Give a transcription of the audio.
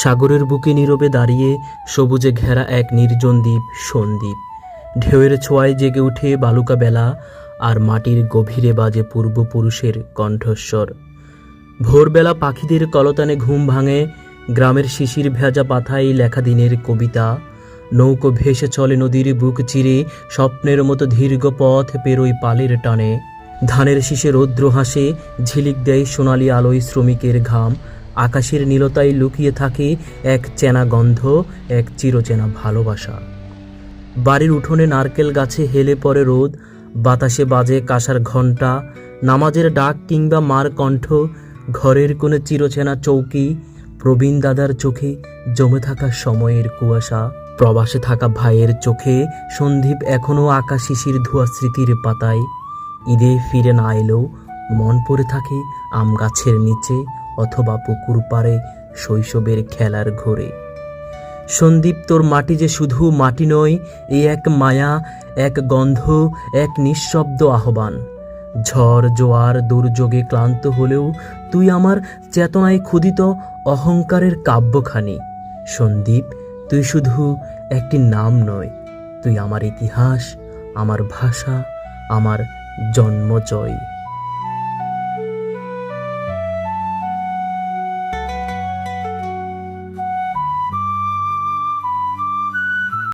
সাগরের বুকে নীরবে দাঁড়িয়ে সবুজে ঘেরা এক নির্জন দ্বীপ সন্দ্বীপ। ঢেউয়ের ছোঁয়ায় জেগে উঠে বালুকা বেলা, আর মাটির গভীরে বাজে পূর্বপুরুষের কণ্ঠস্বর। ভোরবেলা পাখিদের কলতানে ঘুম ভাঙে, গ্রামের শিশির ভেজা পাতায় লেখা দিনের কবিতা। নৌকো ভেসে চলে নদীর বুক চিরে, স্বপ্নের মতো দীর্ঘ পথ পেরোয় পালের টানে। ধানের শীষে রৌদ্র হাসে, ঝিলিক দেয় সোনালি আলোয় শ্রমিকের ঘাম। আকাশের নীলতায় লুকিয়ে থাকে এক চেনা গন্ধ, এক চিরচেনা ভালোবাসা। বাড়ির উঠোনে নারকেল গাছে হেলে পড়ে রোদ, বাতাসে বাজে কাঁসার ঘণ্টা, নামাজের ডাক কিংবা মার কণ্ঠ। ঘরের কোণে চিরচেনা চৌকি, প্রবীণ দাদার চোখে জমে থাকা সময়ের কুয়াশা। প্রবাসে থাকা ভাইয়ের চোখে সন্দীপ এখনও আঁকা শিশির ধোয়া স্মৃতির পাতায়। ঈদে ফিরে না এলেও মন পড়ে থাকে আম গাছের নিচে অথবা পুকুর পাড়ে শৈশবের খেলার ঘোরে। সন্দীপ, তোর মাটি যে শুধু মাটি নয়, এই এক মায়া, এক গন্ধ, এক নিঃশব্দ আহ্বান। ঝড় জোয়ার দুর্যোগে ক্লান্ত হলেও তুই আমার চেতনায় ক্ষুধিত অহংকারের কাব্যখানি। সন্দীপ, তুই শুধু একটি নাম নয়, তুই আমার ইতিহাস, আমার ভাষা, আমার জন্মজয়।